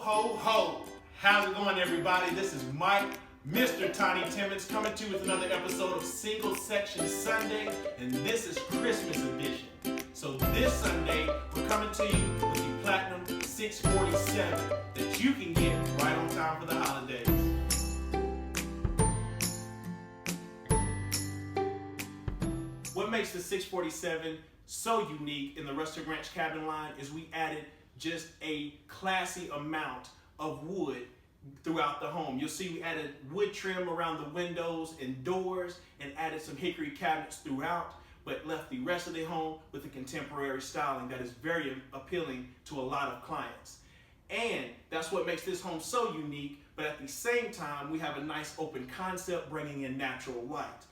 ho, ho. How's it going, everybody? This is Mike, Mr. Tiny Timmons, coming to you with another episode of Single Section Sunday, and this is Christmas edition. So this Sunday, we're coming to you with the Platinum 647 that you can get right on time for the holidays. What makes the 647 so unique in the Rustic Ranch cabin line is we added just a classy amount of wood throughout the home. You'll see we added wood trim around the windows and doors and added some hickory cabinets throughout, but left the rest of the home with a contemporary styling that is very appealing to a lot of clients. And that's what makes this home so unique, but at the same time, we have a nice open concept bringing in natural light.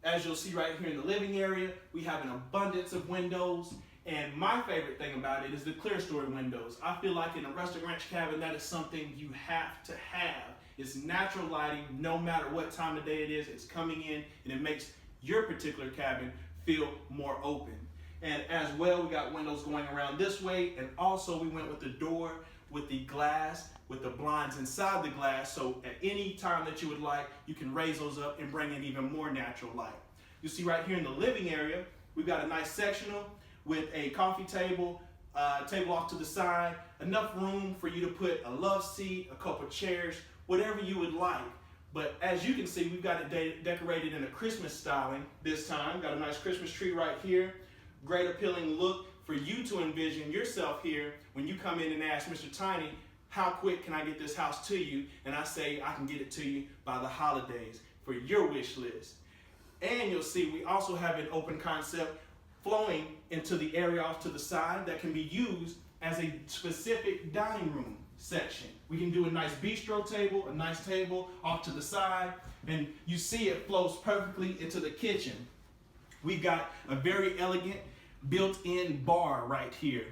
As you'll see right here in the living area, we have an abundance of windows, and my favorite thing about it is the clear story windows. I feel like in a Rustic Ranch cabin, that is something you have to have. It's natural lighting, no matter what time of day it is, it's coming in, and it makes your particular cabin feel more open. And as well, we got windows going around this way, and also we went with the door with the glass, with the blinds inside the glass, so at any time that you would like, you can raise those up and bring in even more natural light. You see right here in the living area, we've got a nice sectional with a coffee table, table off to the side, enough room for you to put a love seat, a couple chairs, whatever you would like. But as you can see, we've got it decorated in a Christmas styling this time. Got a nice Christmas tree right here. Great appealing look for you to envision yourself here when you come in and ask Mr. Tiny, how quick can I get this house to you? And I say I can get it to you by the holidays for your wish list. And you'll see we also have an open concept flowing into the area off to the side that can be used as a specific dining room section. We can do a nice bistro table, a nice table off to the side, and you see it flows perfectly into the kitchen. We've got a very elegant built-in bar right here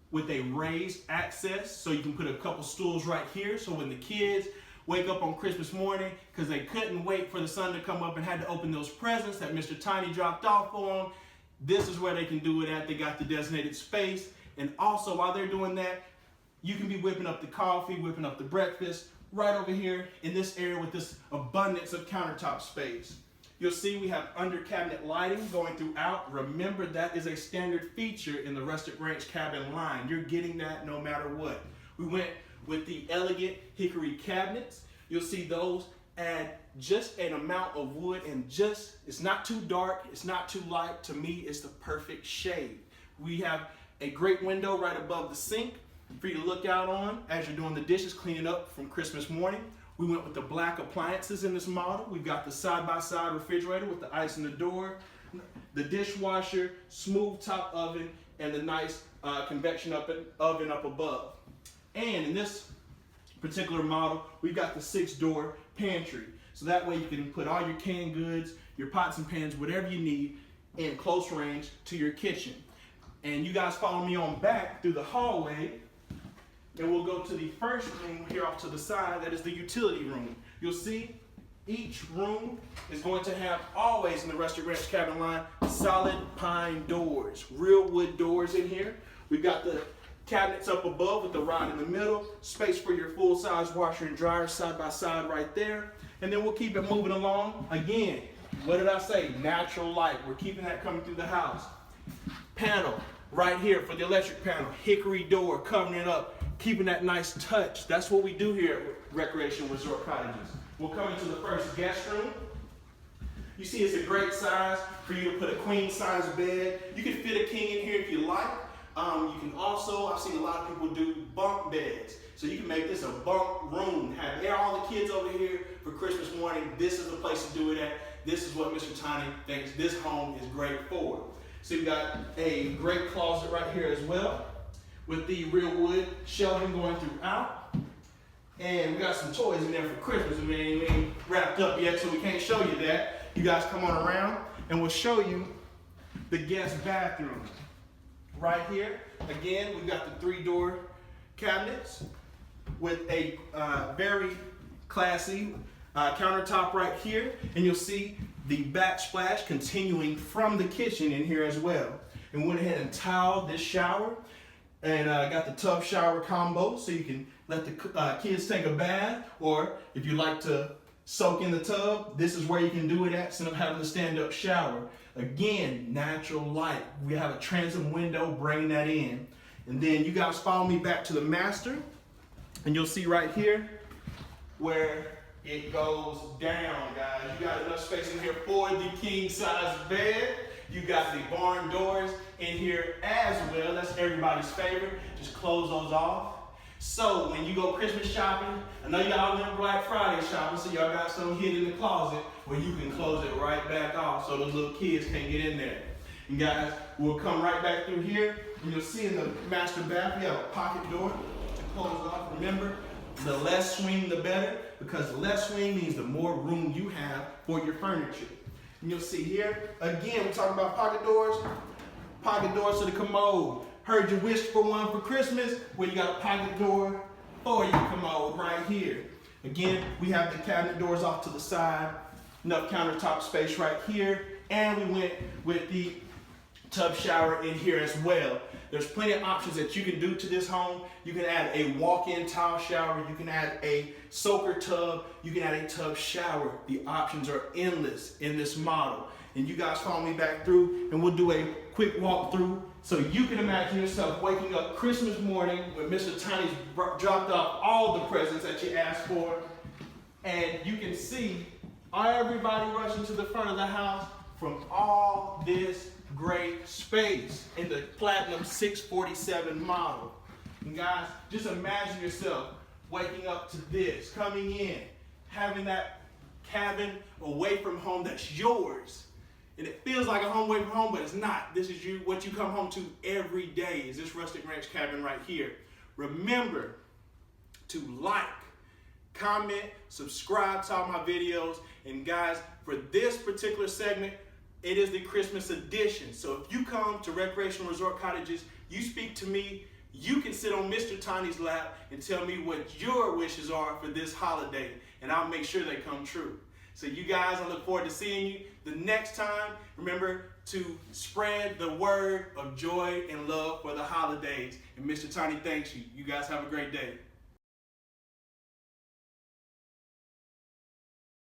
with a raised access, so you can put a couple stools right here, so when the kids wake up on Christmas morning because they couldn't wait for the sun to come up and had to open those presents that Mr. Tiny dropped off for them, this is where they can do it at. They got the designated space, and also while they're doing that, you can be whipping up the coffee, whipping up the breakfast right over here in this area with this abundance of countertop space. You'll see we have under cabinet lighting going throughout. Remember, that is a standard feature in the Rustic Ranch cabin line. You're getting that no matter what. We went with the elegant hickory cabinets. You'll see those add just an amount of wood, and it's not too dark, it's not too light. To me, it's the perfect shade. We have a great window right above the sink for you to look out on as you're doing the dishes, cleaning up from Christmas morning. We went with the black appliances in this model. We've got the side-by-side refrigerator with the ice in the door, the dishwasher, smooth top oven, and the nice convection oven up above. And in this particular model, we've got the 6-door pantry. So that way you can put all your canned goods, your pots and pans, whatever you need in close range to your kitchen. And you guys follow me on back through the hallway, and we'll go to the first room here off to the side. That is the utility room. You'll see each room is going to have, always in the Rustic Ranch cabin line, solid pine doors, real wood doors in here. We've got the cabinets up above with the rod in the middle, space for your full-size washer and dryer side by side right there. And then we'll keep it moving along. Again, what did I say? Natural light. We're keeping that coming through the house. Panel right here for the electric panel. Hickory door covering it up, keeping that nice touch. That's what we do here at Recreational Resort Cottages. We'll come into the first guest room. You see it's a great size for you to put a queen size bed. You can fit a king in here if you like. You can also, I've seen a lot of people do bunk beds. So you can make this a bunk room. Have all the kids over here for Christmas morning. This is the place to do it at. This is what Mr. Tiny thinks this home is great for. So you've got a great closet right here as well with the real wood shelving going throughout. And we got some toys in there for Christmas. We ain't wrapped up yet, so we can't show you that. You guys come on around and we'll show you the guest bathroom. Right here, again, we've got the 3-door cabinets with a very classy countertop right here. And you'll see the backsplash continuing from the kitchen in here as well. And went ahead and tiled this shower. And got the tub shower combo, so you can let the kids take a bath, or if you like to soak in the tub, this is where you can do it at instead of having to stand up shower. Again, natural light. We have a transom window, bring that in. And then you guys follow me back to the master, and you'll see right here where it goes down, guys. You got enough space in here for the king size bed. You got the barn doors in here as well. That's everybody's favorite. Just close those off. So when you go Christmas shopping, I know y'all went Black Friday shopping, so y'all got some hid in the closet where you can close it right back off so those little kids can't get in there. And guys, we'll come right back through here, and you'll see in the master bath, we have a pocket door to close off. Remember, the less swing, the better, because the less swing means the more room you have for your furniture. And you'll see here, again, we're talking about pocket doors to the commode. Heard you wished for one for Christmas, well, you got a pocket door for your commode right here. Again, we have the cabinet doors off to the side, enough countertop space right here, and we went with the tub shower in here as well. There's plenty of options that you can do to this home. You can add a walk-in tile shower, you can add a soaker tub, you can add a tub shower. The options are endless in this model. And you guys follow me back through, and we'll do a quick walkthrough so you can imagine yourself waking up Christmas morning when Mr. Tiny's dropped off all the presents that you asked for, and you can see everybody rushing to the front of the house from all this great space in the Platinum 647 model. And guys, just imagine yourself waking up to this, coming in, having that cabin away from home that's yours. And it feels like a home away from home, but it's not. This is what you come home to every day, is this rustic ranch cabin right here. Remember to like, comment, subscribe to all my videos. And guys, for this particular segment, it is the Christmas edition. So if you come to Recreational Resort Cottages, you speak to me, you can sit on Mr. Tiny's lap and tell me what your wishes are for this holiday, and I'll make sure they come true. So you guys, I look forward to seeing you the next time. Remember to spread the word of joy and love for the holidays. And Mr. Tiny thanks you. You guys have a great day.